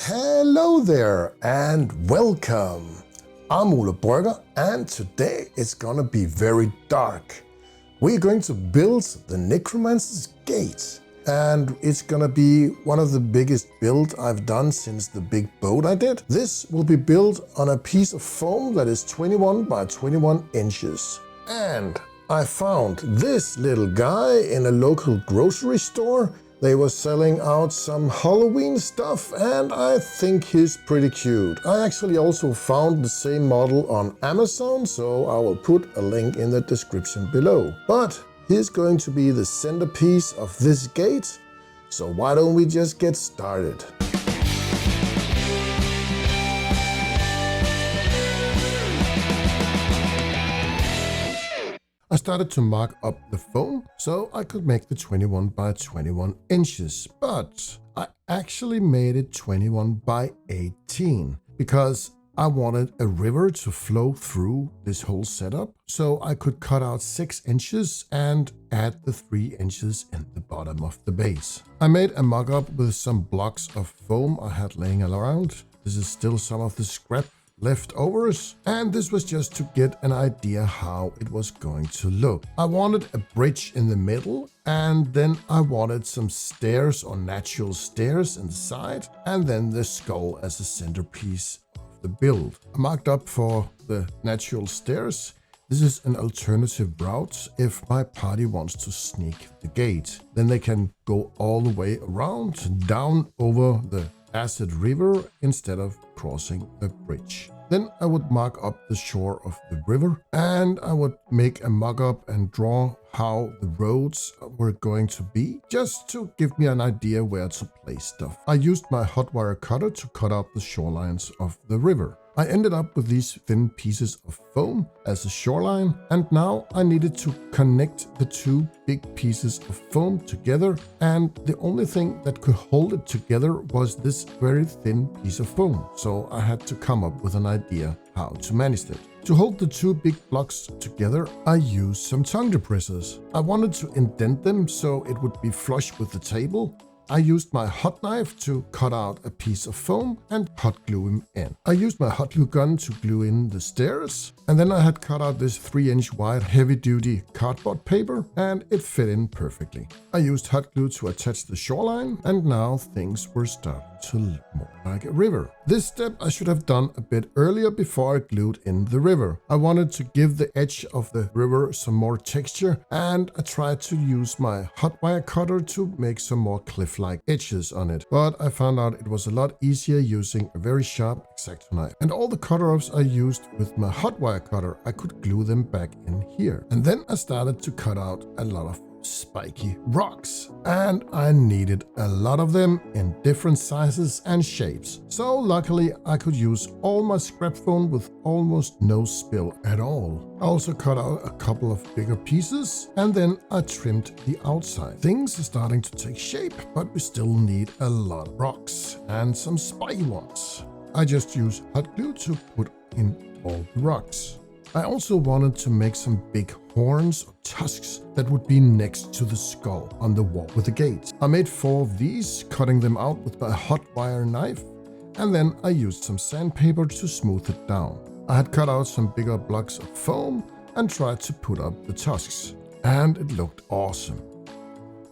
Hello there and welcome. I'm Ole Brygger and today it's gonna be very dark. We're going to build the Necromancers gate and it's gonna be one of the biggest builds I've done since the big boat I did. This will be built on a piece of foam that is 21 by 21 inches. And I found this little guy in a local grocery store. They were selling out some Halloween stuff and I think he's pretty cute. I actually also found the same model on Amazon, so I will put a link in the description below. But he's going to be the centerpiece of this gate, so why don't we just get started? I started to mark up the foam so I could make the 21 by 21 inches, but I actually made it 21 by 18 because I wanted a river to flow through this whole setup, so I could cut out 6 inches and add the 3 inches in the bottom of the base. I made a mock-up with some blocks of foam I had laying around. This is still some of the scrap leftovers, and this was just to get an idea how it was going to look. I wanted a bridge in the middle, and then I wanted some stairs or natural stairs inside, and then the skull as a centerpiece of the build. I marked up for the natural stairs. This is an alternative route if my party wants to sneak the gate. Then they can go all the way around, down over the acid river instead of crossing the bridge. Then I would mark up the shore of the river and I would make a mock-up and draw how the roads were going to be, just to give me an idea where to place stuff. I used my hot wire cutter to cut out the shorelines of the river. I ended up with these thin pieces of foam as a shoreline, and now I needed to connect the two big pieces of foam together, and the only thing that could hold it together was this very thin piece of foam, so I had to come up with an idea how to manage it. To hold the two big blocks together, I used some tongue depressors. I wanted to indent them so it would be flush with the table. I used my hot knife to cut out a piece of foam and hot glue him in. I used my hot glue gun to glue in the stairs, and then I had cut out this 3-inch wide heavy-duty cardboard paper, and it fit in perfectly. I used hot glue to attach the shoreline, and now things were starting to look more like a river. This step I should have done a bit earlier before I glued in the river. I wanted to give the edge of the river some more texture, and I tried to use my hot wire cutter to make some more cliff-like edges on it. But I found out it was a lot easier using a very sharp X-Acto knife. And all the cut-offs I used with my hot wire cutter, I could glue them back in here. And then I started to cut out a lot of spiky rocks, and I needed a lot of them in different sizes and shapes. So luckily I could use all my scrap foam with almost no spill at all. I also cut out a couple of bigger pieces and then I trimmed the outside. Things are starting to take shape, but we still need a lot of rocks and some spiky ones. I just use hot glue to put in all the rocks. I also wanted to make some big horns or tusks that would be next to the skull on the wall with the gate. I made 4 of these, cutting them out with a hot wire knife, and then I used some sandpaper to smooth it down. I had cut out some bigger blocks of foam and tried to put up the tusks, and it looked awesome.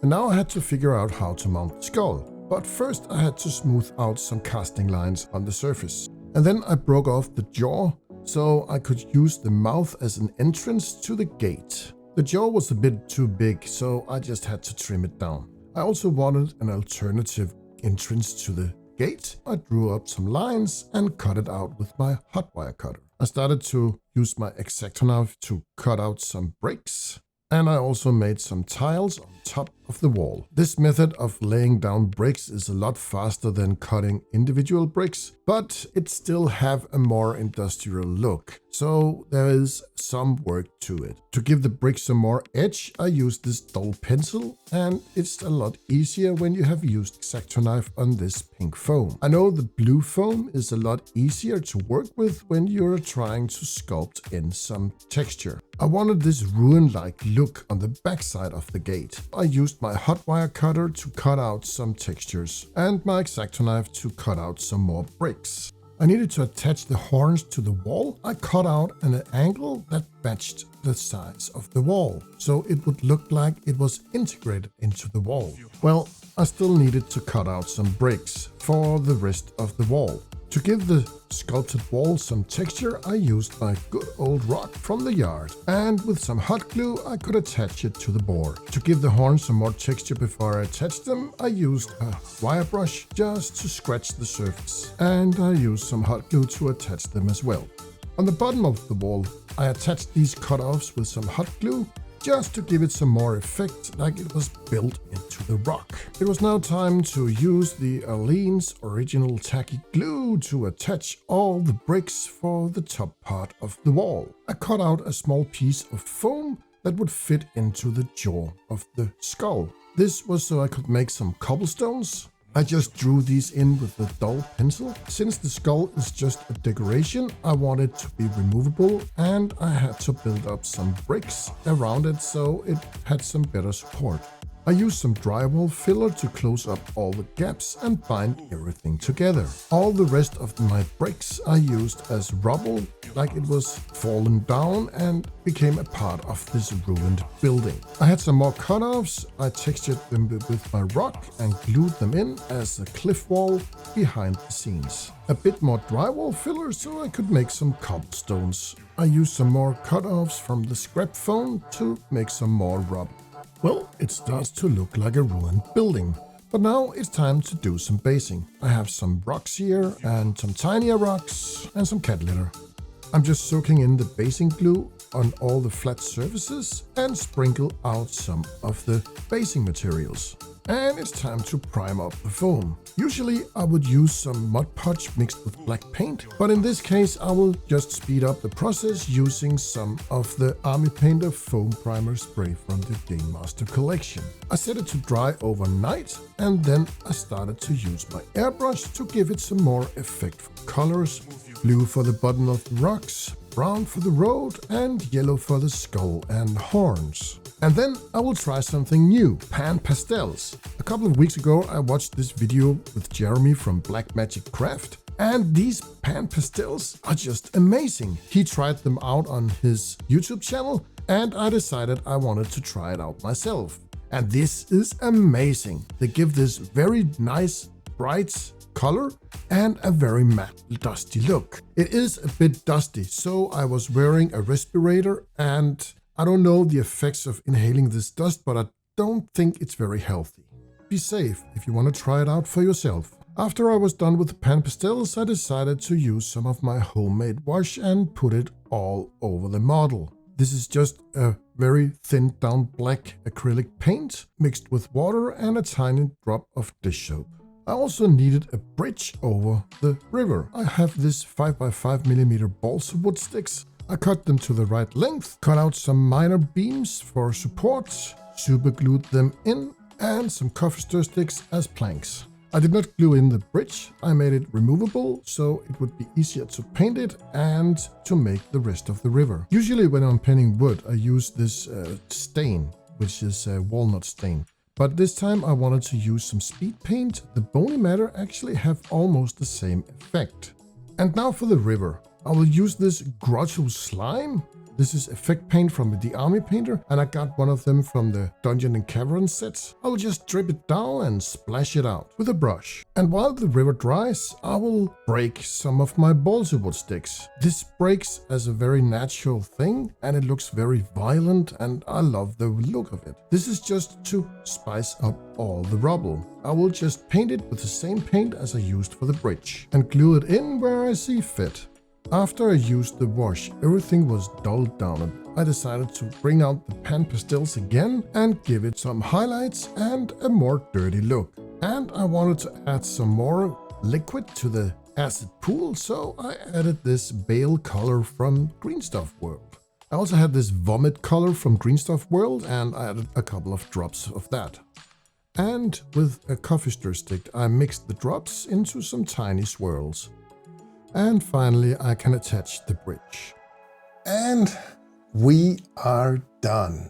And now I had to figure out how to mount the skull, but first I had to smooth out some casting lines on the surface. And then I broke off the jaw so I could use the mouth as an entrance to the gate. The jaw was a bit too big, so I just had to trim it down. I also wanted an alternative entrance to the gate. I drew up some lines and cut it out with my hot wire cutter. I started to use my X-Acto knife to cut out some breaks, and I also made some tiles on top of the wall. This method of laying down bricks is a lot faster than cutting individual bricks, but it still have a more industrial look. So there is some work to it. To give the bricks some more edge, I used this dull pencil, and it's a lot easier when you have used X-Acto knife on this pink foam. I know the blue foam is a lot easier to work with when you're trying to sculpt in some texture. I wanted this ruin-like look on the backside of the gate. I used used my hot wire cutter to cut out some textures and my X-Acto knife to cut out some more bricks. I needed to attach the horns to the wall. I cut out an angle that matched the size of the wall, so it would look like it was integrated into the wall. Well, I still needed to cut out some bricks for the rest of the wall. To give the sculpted wall some texture, I used my good old rock from the yard, and with some hot glue I could attach it to the board. To give the horns some more texture before I attached them, I used a wire brush just to scratch the surface, and I used some hot glue to attach them as well. On the bottom of the wall, I attached these cutoffs with some hot glue, just to give it some more effect, like it was built into the rock. It was now time to use the Arlene's original tacky glue to attach all the bricks for the top part of the wall. I cut out a small piece of foam that would fit into the jaw of the skull. This was so I could make some cobblestones. I just drew these in with a dull pencil. Since the skull is just a decoration, I wanted it to be removable, and I had to build up some bricks around it so it had some better support. I used some drywall filler to close up all the gaps and bind everything together. All the rest of my bricks I used as rubble, like it was fallen down and became a part of this ruined building. I had some more cutoffs. I textured them with my rock and glued them in as a cliff wall behind the scenes. A bit more drywall filler so I could make some cobblestones. I used some more cutoffs from the scrap foam to make some more rubble. Well, it starts to look like a ruined building, but now it's time to do some basing. I have some rocks here and some tinier rocks and some cat litter. I'm just soaking in the basing glue on all the flat surfaces and sprinkle out some of the basing materials. And it's time to prime up the foam. Usually I would use some Mod Podge mixed with black paint, but in this case I will just speed up the process using some of the Army Painter foam primer spray from the Game Master collection. I set it to dry overnight, and then I started to use my airbrush to give it some more effectful colors. Blue for the bottom of the rocks, brown for the road, and yellow for the skull and horns. And then I will try something new, PanPastels. A couple of weeks ago I watched this video with Jeremy from BlackMagicCraft, and these PanPastels are just amazing. He tried them out on his YouTube channel, and I decided I wanted to try it out myself. And this is amazing. They give this very nice, bright color and a very matte, dusty look. It is a bit dusty, so I was wearing a respirator, and I don't know the effects of inhaling this dust, but I don't think it's very healthy. Be safe if you want to try it out for yourself. After I was done with the PanPastels, I decided to use some of my homemade wash and put it all over the model. This is just a very thinned down black acrylic paint mixed with water and a tiny drop of dish soap. I also needed a bridge over the river. I have this 5x5mm balsa wood sticks. I cut them to the right length, cut out some minor beams for support, super glued them in, and some coffee stir sticks as planks. I did not glue in the bridge. I made it removable so it would be easier to paint it and to make the rest of the river. Usually when I'm painting wood, I use this stain, which is a walnut stain. But this time I wanted to use some speed paint. The bony matter actually have almost the same effect. And now for the river. I will use this grotto slime. This is effect paint from the Army Painter, and I got one of them from the Dungeon and Cavern sets. I will just drip it down and splash it out with a brush. And while the river dries, I will break some of my balsa wood sticks. This breaks as a very natural thing, and it looks very violent, and I love the look of it. This is just to spice up all the rubble. I will just paint it with the same paint as I used for the bridge, and glue it in where I see fit. After I used the wash, everything was dulled down, and I decided to bring out the PanPastels again and give it some highlights and a more dirty look. And I wanted to add some more liquid to the acid pool, so I added this Bale color from Green Stuff World. I also had this vomit color from Green Stuff World, and I added a couple of drops of that. And with a coffee stir stick, I mixed the drops into some tiny swirls. And finally, I can attach the bridge. And we are done.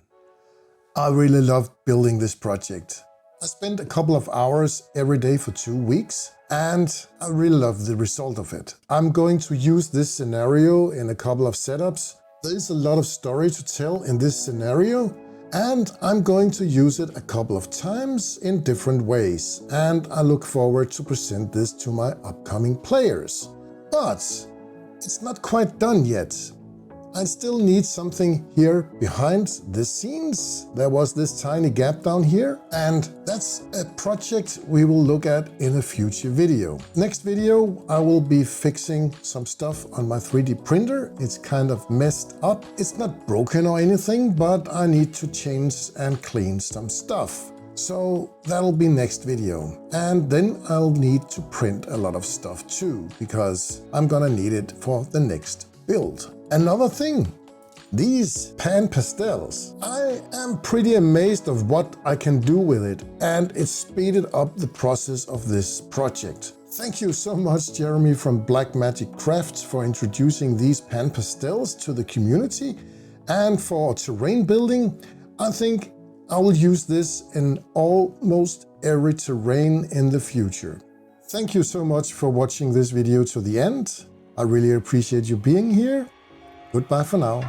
I really loved building this project. I spent a couple of hours every day for 2 weeks, and I really love the result of it. I'm going to use this scenario in a couple of setups. There is a lot of story to tell in this scenario, and I'm going to use it a couple of times in different ways, and I look forward to present this to my upcoming players. But it's not quite done yet. I still need something here behind the scenes. There was this tiny gap down here, and that's a project we will look at in a future video. Next video, I will be fixing some stuff on my 3D printer. It's kind of messed up. It's not broken or anything, but I need to change and clean some stuff. So that'll be next video. And then I'll need to print a lot of stuff too, because I'm gonna need it for the next build. Another thing, these PanPastels. I am pretty amazed of what I can do with it, and it speeded up the process of this project. Thank you so much, Jeremy from BlackMagicCraft, for introducing these PanPastels to the community. And for terrain building, I think I will use this in almost every terrain in the future. Thank you so much for watching this video to the end. I really appreciate you being here. Goodbye for now.